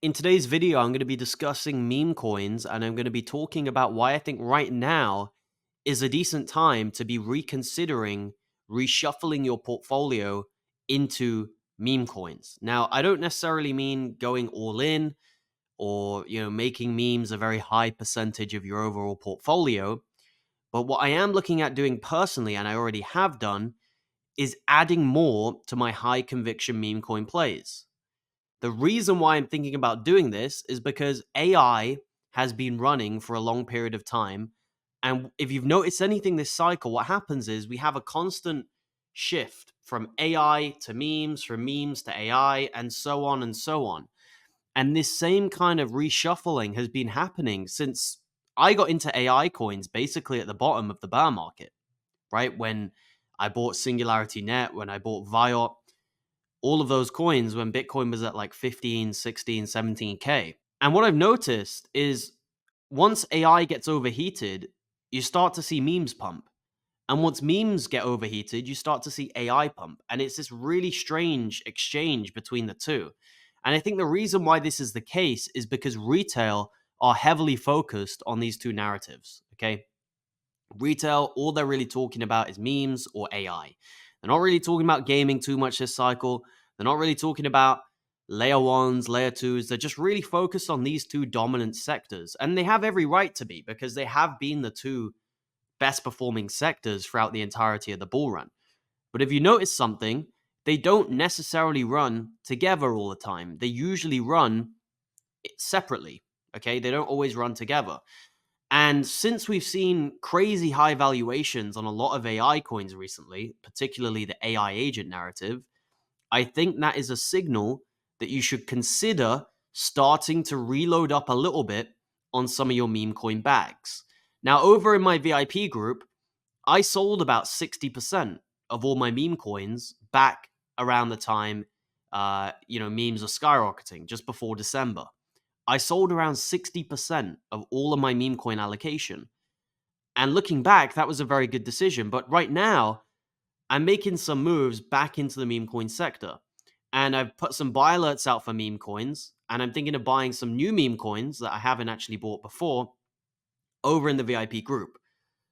In today's video, I'm going to be discussing meme coins and I'm going to be talking about why I think right now is a decent time to be reconsidering reshuffling your portfolio into meme coins. Now, I don't necessarily mean going all in or, making memes a very high percentage of your overall portfolio, but what I am looking at doing personally, and I already have done, is adding more to my high conviction meme coin plays. The reason why I'm thinking about doing this is because AI has been running for a long period of time. And if you've noticed anything this cycle, what happens is we have a constant shift from AI to memes, from memes to AI, and so on and so on. And this same kind of reshuffling has been happening since I got into AI coins basically at the bottom of the bear market, right? When I bought Singularity Net, when I bought Viot, all of those coins when Bitcoin was at like 15, 16, 17K. And what I've noticed is once AI gets overheated, you start to see memes pump. And once memes get overheated, you start to see AI pump. And it's this really strange exchange between the two. And I think the reason why this is the case is because retail are heavily focused on these two narratives. Okay. Retail, all they're really talking about is memes or AI. They're not really talking about gaming too much this cycle. They're not really talking about layer ones, layer twos. They're just really focused on these two dominant sectors. And they have every right to be because they have been the two best performing sectors throughout the entirety of the bull run. But if you notice something, they don't necessarily run together all the time. They usually run separately. Okay. They don't always run together. And since we've seen crazy high valuations on a lot of AI coins recently, particularly the AI agent narrative, I think that is a signal that you should consider starting to reload up a little bit on some of your meme coin bags. Now, over in my VIP group, I sold about 60% of all my meme coins back around the time, memes are skyrocketing just before December. I sold around 60% of all of my meme coin allocation. And looking back, that was a very good decision. But right now, I'm making some moves back into the meme coin sector. And I've put some buy alerts out for meme coins. And I'm thinking of buying some new meme coins that I haven't actually bought before over in the VIP group.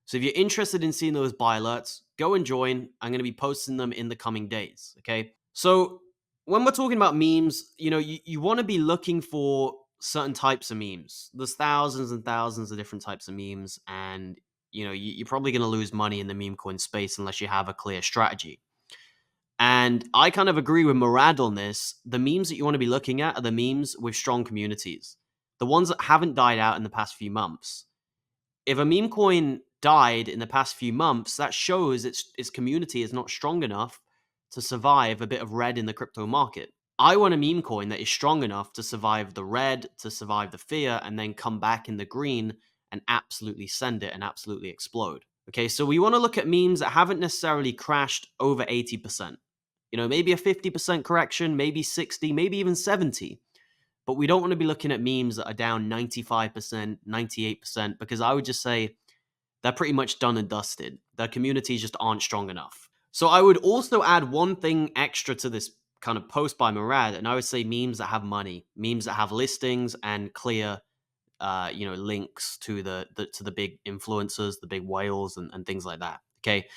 So if you're interested in seeing those buy alerts, go and join. I'm going to be posting them in the coming days. Okay. So when we're talking about memes, you want to be looking for certain types of memes. There's thousands and thousands of different types of memes. And, you're probably going to lose money in the meme coin space unless you have a clear strategy. And I kind of agree with Murad on this. The memes that you want to be looking at are the memes with strong communities, the ones that haven't died out in the past few months. If a meme coin died in the past few months, that shows its community is not strong enough to survive a bit of red in the crypto market. I want a meme coin that is strong enough to survive the red, to survive the fear, and then come back in the green and absolutely send it and absolutely explode. Okay, so we want to look at memes that haven't necessarily crashed over 80%. Maybe a 50% correction, maybe 60, maybe even 70. But we don't want to be looking at memes that are down 95%, 98%, because I would just say they're pretty much done and dusted. Their communities just aren't strong enough. So I would also add one thing extra to this kind of post by Murad, and I would say memes that have money, memes that have listings and clear, links to the big influencers, the big whales, and things like that. Okay,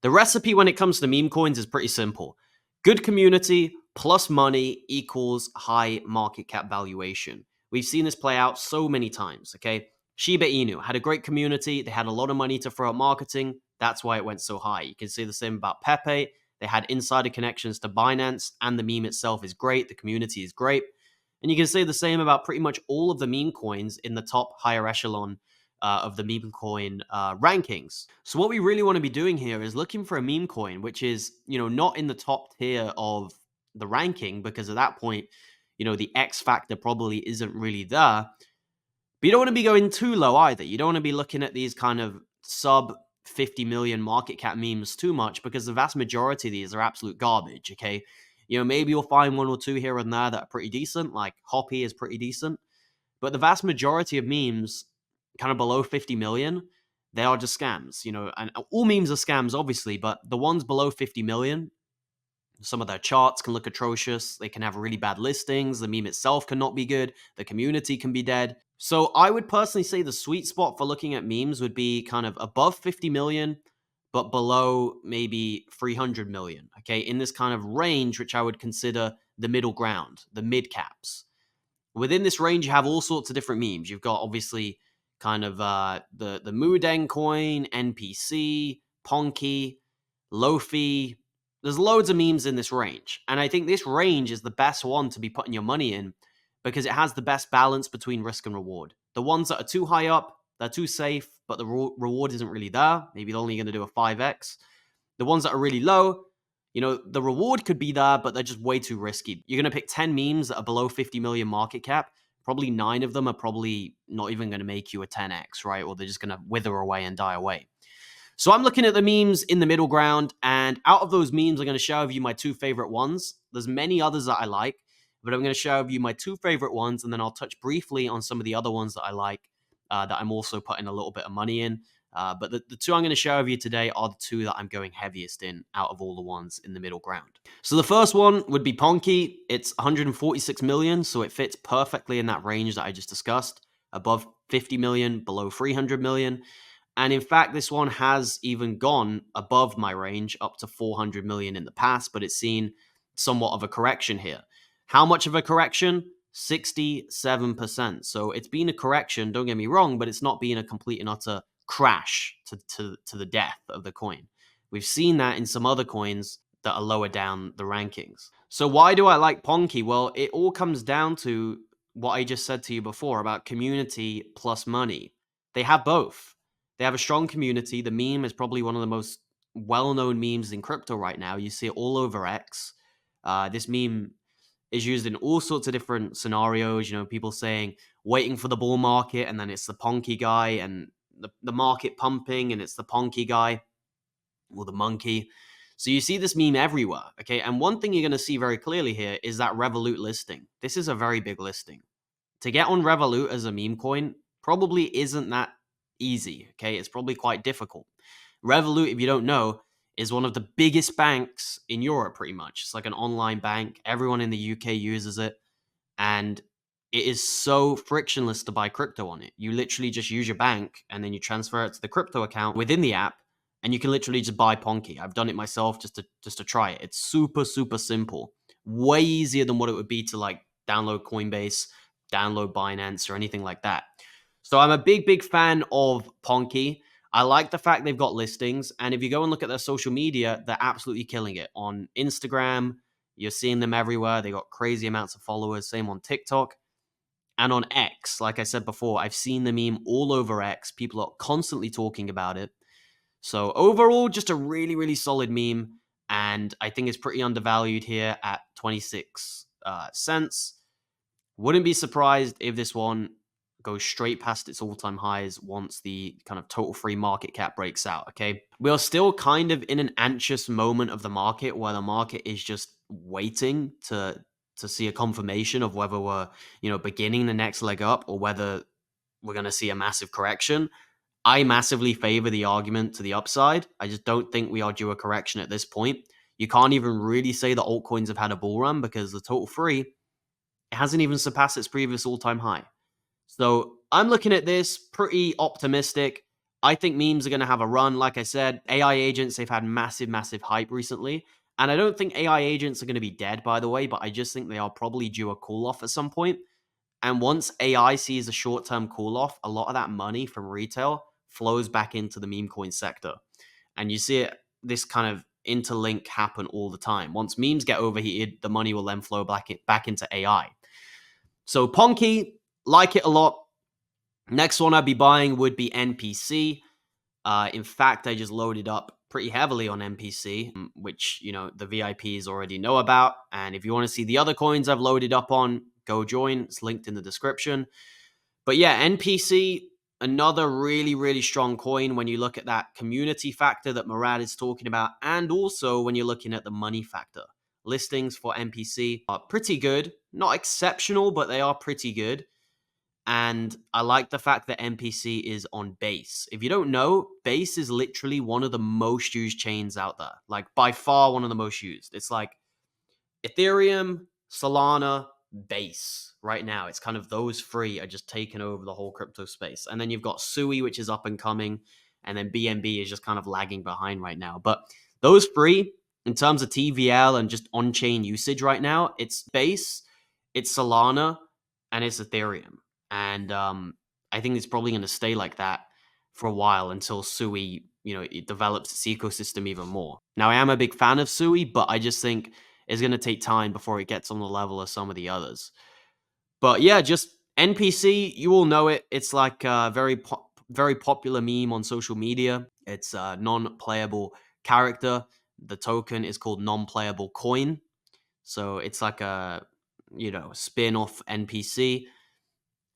the recipe when it comes to meme coins is pretty simple: good community plus money equals high market cap valuation. We've seen this play out so many times. Okay, Shiba Inu had a great community. They had a lot of money to throw at marketing. That's why it went so high. You can say the same about Pepe. They had insider connections to Binance, and the meme itself is great. The community is great. And you can say the same about pretty much all of the meme coins in the top higher echelon of the meme coin rankings. So what we really want to be doing here is looking for a meme coin which is, not in the top tier of the ranking, because at that point, the X factor probably isn't really there. But you don't want to be going too low either. You don't want to be looking at these kind of sub 50 million market cap memes too much, because the vast majority of these are absolute garbage, okay? Maybe you'll find one or two here and there that are pretty decent, like Hoppy is pretty decent. But the vast majority of memes, kind of below 50 million, they are just scams, and all memes are scams, obviously, but the ones below 50 million, Some of their charts can look atrocious. They can have really bad listings. The meme itself cannot be good. The community can be dead. So I would personally say the sweet spot for looking at memes would be kind of above 50 million, but below maybe 300 million. Okay, in this kind of range, which I would consider the middle ground, the mid caps. Within this range, you have all sorts of different memes. You've got obviously kind of the Mudeng coin, NPC, Ponke, Lofi. There's loads of memes in this range. And I think this range is the best one to be putting your money in because it has the best balance between risk and reward. The ones that are too high up, they're too safe, but the reward isn't really there. Maybe they're only going to do a 5x. The ones that are really low, the reward could be there, but they're just way too risky. You're going to pick 10 memes that are below 50 million market cap. Probably 9 of them are probably not even going to make you a 10x, right? Or they're just going to wither away and die away. So I'm looking at the memes in the middle ground, and out of those memes, I'm going to share with you my 2 favorite ones. There's many others that I like, but I'm going to share with you my 2 favorite ones, and then I'll touch briefly on some of the other ones that I like that I'm also putting a little bit of money in. But the 2 I'm going to share with you today are the 2 that I'm going heaviest in out of all the ones in the middle ground. So the first one would be Ponke. It's 146 million, so it fits perfectly in that range that I just discussed. Above 50 million, below 300 million. And in fact, this one has even gone above my range up to 400 million in the past, but it's seen somewhat of a correction here. How much of a correction? 67%. So it's been a correction, don't get me wrong, but it's not been a complete and utter crash to the death of the coin. We've seen that in some other coins that are lower down the rankings. So why do I like Ponke? Well, it all comes down to what I just said to you before about community plus money. They have both. They have a strong community. The meme is probably one of the most well-known memes in crypto right now. You see it all over X. This meme is used in all sorts of different scenarios. People saying, waiting for the bull market, and then it's the Ponke guy, and the market pumping, and it's the Ponke guy, or the monkey. So you see this meme everywhere, okay? And one thing you're going to see very clearly here is that Revolut listing. This is a very big listing. To get on Revolut as a meme coin probably isn't that easy, okay? It's probably quite difficult. Revolut, if you don't know, is one of the biggest banks in Europe, pretty much. It's like an online bank. Everyone in the UK uses it. And it is so frictionless to buy crypto on it. You literally just use your bank and then you transfer it to the crypto account within the app, and you can literally just buy Ponke. I've done it myself just to try it. It's super, super simple. Way easier than what it would be to like download Coinbase, download Binance, or anything like that. So I'm a big, big fan of Ponke. I like the fact they've got listings. And if you go and look at their social media, they're absolutely killing it. On Instagram, you're seeing them everywhere. They got crazy amounts of followers. Same on TikTok. And on X, like I said before, I've seen the meme all over X. People are constantly talking about it. So overall, just a really, really solid meme. And I think it's pretty undervalued here at 26 cents. Wouldn't be surprised if this one goes straight past its all-time highs once the kind of total free market cap breaks out, okay? We are still kind of in an anxious moment of the market where the market is just waiting to see a confirmation of whether we're, beginning the next leg up or whether we're going to see a massive correction. I massively favor the argument to the upside. I just don't think we are due a correction at this point. You can't even really say the altcoins have had a bull run because the total free, it hasn't even surpassed its previous all-time high. So I'm looking at this pretty optimistic. I think memes are going to have a run. Like I said, AI agents, they've had massive, massive hype recently. And I don't think AI agents are going to be dead, by the way, but I just think they are probably due a cool-off at some point. And once AI sees a short-term cool-off, a lot of that money from retail flows back into the meme coin sector. And you see this kind of interlink happen all the time. Once memes get overheated, the money will then flow back into AI. So Ponke, like it a lot. Next one I'd be buying would be NPC. In fact, I just loaded up pretty heavily on NPC, which, the VIPs already know about. And if you want to see the other coins I've loaded up on, go join. It's linked in the description. But yeah, NPC, another really, really strong coin when you look at that community factor that Murad is talking about, and also when you're looking at the money factor. Listings for NPC are pretty good. Not exceptional, but they are pretty good. And I like the fact that NPC is on Base. If you don't know, Base is literally one of the most used chains out there. Like, by far one of the most used. It's like Ethereum, Solana, Base. Right now, it's kind of those three are just taking over the whole crypto space. And then you've got Sui, which is up and coming, and then BNB is just kind of lagging behind right now. But those three, in terms of TVL and just on-chain usage right now, it's Base, it's Solana, and it's Ethereum. And I think it's probably going to stay like that for a while until Sui, it develops its ecosystem even more. Now, I am a big fan of Sui, but I just think it's going to take time before it gets on the level of some of the others. But yeah, just NPC, you all know it. It's like a very popular meme on social media. It's a non-playable character. The token is called non-playable coin. So it's like a, spin-off NPC.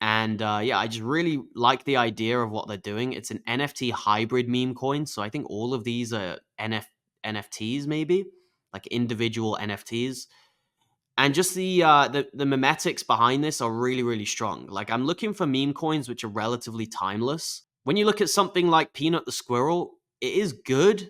And yeah, I just really like the idea of what they're doing. It's an NFT hybrid meme coin. So I think all of these are NFTs, maybe like individual NFTs. And just the memetics behind this are really, really strong. Like, I'm looking for meme coins which are relatively timeless. When you look at something like Peanut the Squirrel, it is good,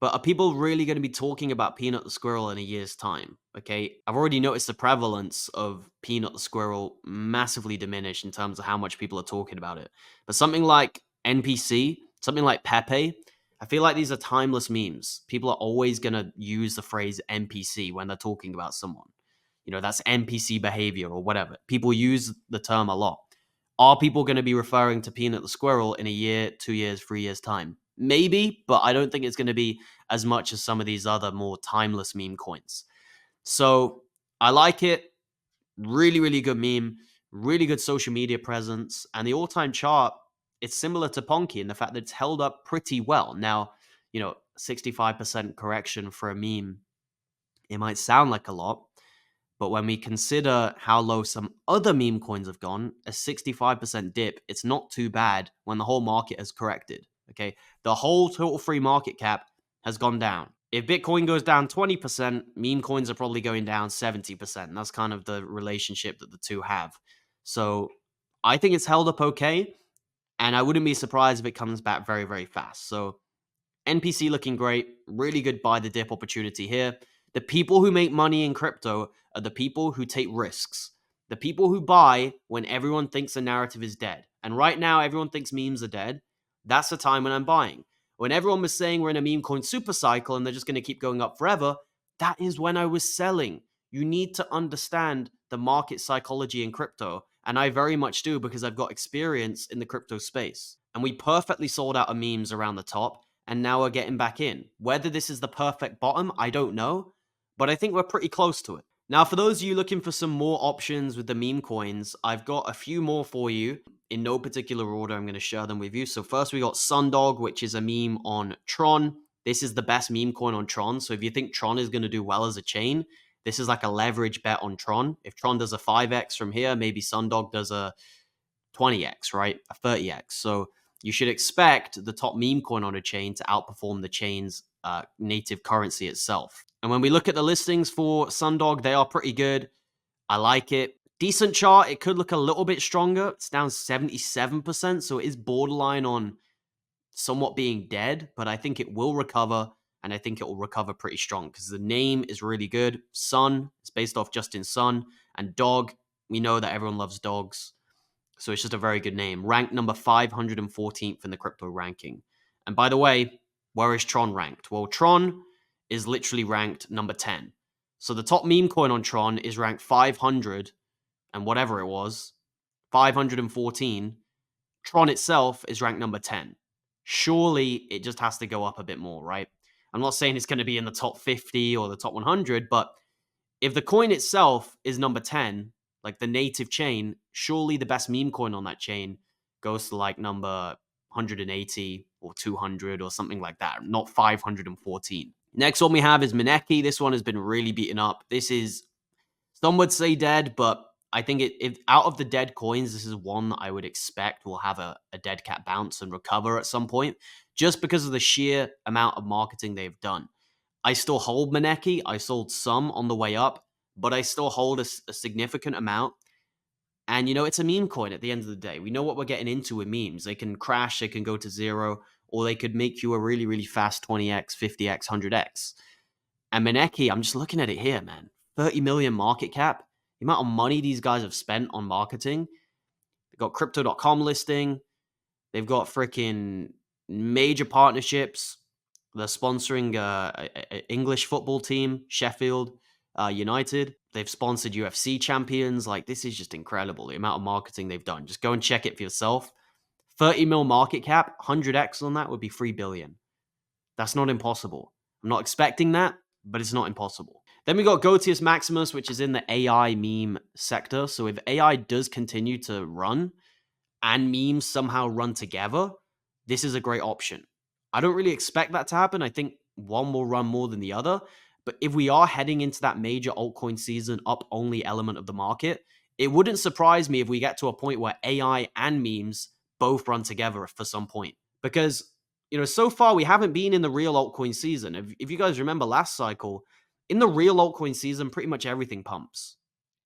but are people really going to be talking about Peanut the Squirrel in a year's time? Okay, I've already noticed the prevalence of Peanut the Squirrel massively diminish in terms of how much people are talking about it. But something like NPC, something like Pepe, I feel like these are timeless memes. People are always going to use the phrase NPC when they're talking about someone. That's NPC behavior or whatever. People use the term a lot. Are people going to be referring to Peanut the Squirrel in a year, 2 years, 3 years' time? Maybe, but I don't think it's going to be as much as some of these other more timeless meme coins. So I like it. Really, really good meme. Really good social media presence. And the all-time chart, it's similar to Ponke in the fact that it's held up pretty well. Now, 65% correction for a meme, it might sound like a lot. But when we consider how low some other meme coins have gone, a 65% dip, it's not too bad when the whole market has corrected. Okay. The whole total free market cap has gone down. If Bitcoin goes down 20%, meme coins are probably going down 70%. That's kind of the relationship that the two have. So I think it's held up okay. And I wouldn't be surprised if it comes back very, very fast. So NPC looking great. Really good buy the dip opportunity here. The people who make money in crypto are the people who take risks. The people who buy when everyone thinks the narrative is dead. And right now, everyone thinks memes are dead. That's the time when I'm buying. When everyone was saying we're in a meme coin super cycle and they're just going to keep going up forever, that is when I was selling. You need to understand the market psychology in crypto. And I very much do because I've got experience in the crypto space. And we perfectly sold out of memes around the top. And now we're getting back in. Whether this is the perfect bottom, I don't know. But I think we're pretty close to it. Now, for those of you looking for some more options with the meme coins, I've got a few more for you. In no particular order, I'm going to share them with you. So first we got Sundog, which is a meme on Tron. This is the best meme coin on Tron. So if you think Tron is going to do well as a chain, this is like a leverage bet on Tron. If Tron does a 5x from here, maybe Sundog does a 20x, right? A 30x. So you should expect the top meme coin on a chain to outperform the chain's native currency itself. And when we look at the listings for Sundog, they are pretty good. I like it. Decent chart. It could look a little bit stronger. It's down 77%, so it is borderline on somewhat being dead, but I think it will recover, and I think it will recover pretty strong because the name is really good. Sun, it's based off Justin Sun, and Dog, we know that everyone loves dogs. So it's just a very good name. Ranked number 514th in the crypto ranking. And by the way, where is Tron ranked? Well, Tron is literally ranked number 10. So the top meme coin on Tron is ranked 500 and whatever it was, 514. Tron itself is ranked number 10. Surely it just has to go up a bit more, right? I'm not saying it's going to be in the top 50 or the top 100, but if the coin itself is number 10, like the native chain, surely the best meme coin on that chain goes to like number 180 or 200 or something like that, not 514. Next one we have is Moneki. This one has been really beaten up. This is, some would say dead, but I think if out of the dead coins, this is one that I would expect will have a dead cat bounce and recover at some point, just because of the sheer amount of marketing they've done. I still hold Moneki. I sold some on the way up, but I still hold a significant amount. And, it's a meme coin at the end of the day. We know what we're getting into with memes. They can crash, they can go to zero, or they could make you a really, really fast 20x, 50x, 100x. And Moneki, I'm just looking at it here, man. 30 million market cap. The amount of money these guys have spent on marketing. They've got crypto.com listing. They've got freaking major partnerships. They're sponsoring an English football team, Sheffield United. They've sponsored UFC champions. Like, this is just incredible, the amount of marketing they've done. Just go and check it for yourself. 30 mil market cap, 100x on that would be 3 billion. That's not impossible. I'm not expecting that, but it's not impossible. Then we got Gotius Maximus, which is in the AI meme sector. So if AI does continue to run and memes somehow run together, this is a great option. I don't really expect that to happen. I think one will run more than the other. But if we are heading into that major altcoin season up only element of the market, it wouldn't surprise me if we get to a point where AI and memes both run together for some point. Because, so far we haven't been in the real altcoin season. If you guys remember last cycle, in the real altcoin season, pretty much everything pumps.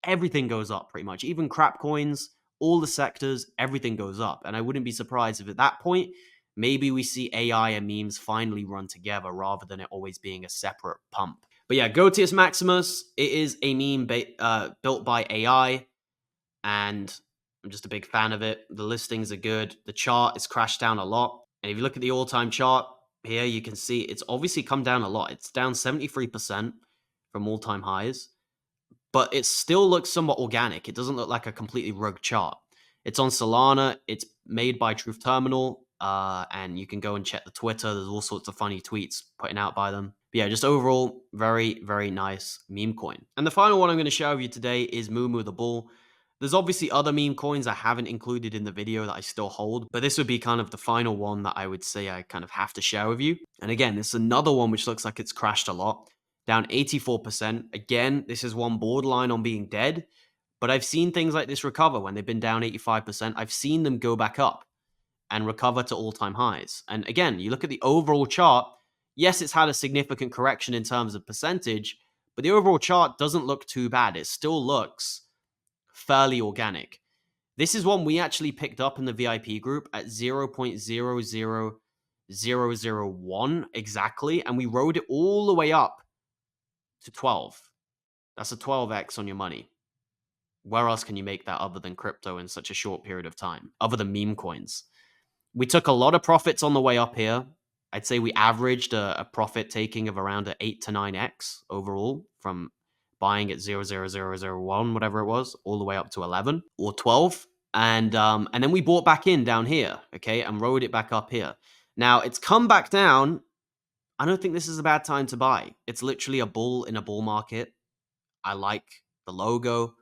Everything goes up pretty much. Even crap coins, all the sectors, everything goes up. And I wouldn't be surprised if at that point, maybe we see AI and memes finally run together rather than it always being a separate pump. But yeah, Gotius Maximus, it is a meme built by AI, and I'm just a big fan of it. The listings are good. The chart is crashed down a lot. And if you look at the all-time chart here, you can see it's obviously come down a lot. It's down 73% from all-time highs, but it still looks somewhat organic. It doesn't look like a completely rogue chart. It's on Solana. It's made by Truth Terminal, and you can go and check the Twitter. There's all sorts of funny tweets putting out by them. But yeah, just overall, very, very nice meme coin. And the final one I'm going to share with you today is Moo the Bull. There's obviously other meme coins I haven't included in the video that I still hold, but this would be kind of the final one that I would say I kind of have to share with you. And again, this is another one which looks like it's crashed a lot, down 84%. Again, this is one borderline on being dead, but I've seen things like this recover when they've been down 85%. I've seen them go back up and recover to all-time highs. And again, you look at the overall chart, yes, it's had a significant correction in terms of percentage, but the overall chart doesn't look too bad. It still looks fairly organic. This is one we actually picked up in the VIP group at 0.00001 exactly, and we rode it all the way up to 12. That's a 12x on your money. Where else can you make that other than crypto in such a short period of time, other than meme coins? We took a lot of profits on the way up here. I'd say we averaged a profit taking of around an 8 to 9x overall from buying at 0.00001, whatever it was, all the way up to 11 or 12. And then we bought back in down here, okay, and rode it back up here. Now, it's come back down. I don't think this is a bad time to buy. It's literally a bull in a bull market. I like the logo,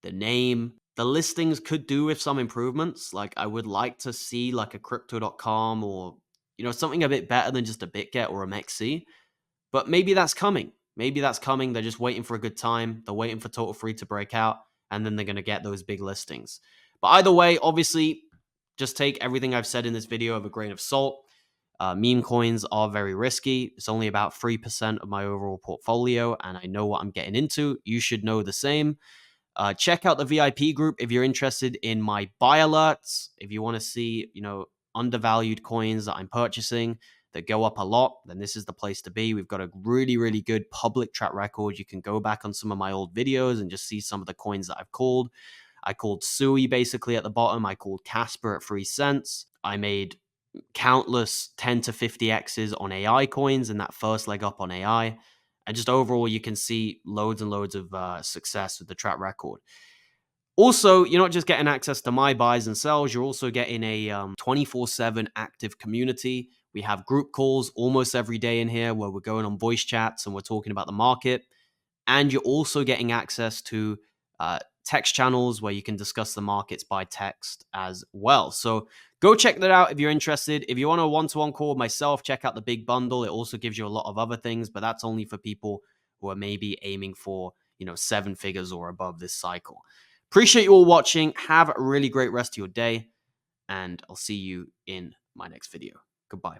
the name. The listings could do with some improvements. Like, I would like to see like a crypto.com or, something a bit better than just a BitGet or a MEXC. But maybe that's coming. Maybe that's coming. They're just waiting for a good time. They're waiting for Total Free to break out, and then they're going to get those big listings. But either way, obviously, just take everything I've said in this video with a grain of salt. Meme coins are very risky. It's only about 3% of my overall portfolio, and I know what I'm getting into. You should know the same. Check out the VIP group if you're interested in my buy alerts. If you want to see, undervalued coins that I'm purchasing that go up a lot, then this is the place to be. We've got a really, really good public track record. You can go back on some of my old videos and just see some of the coins that I've called. I called Sui basically at the bottom. I called Casper at 3 cents. I made countless 10 to 50x's on AI coins in that first leg up on AI. And just overall, you can see loads and loads of success with the track record. Also, you're not just getting access to my buys and sells, you're also getting a 24/7 active community. We have group calls almost every day in here where we're going on voice chats and we're talking about the market. And you're also getting access to text channels where you can discuss the markets by text as well. So go check that out if you're interested. If you want a one-to-one call with myself, check out the big bundle. It also gives you a lot of other things, but that's only for people who are maybe aiming for, 7 figures or above this cycle. Appreciate you all watching. Have a really great rest of your day, and I'll see you in my next video. Goodbye.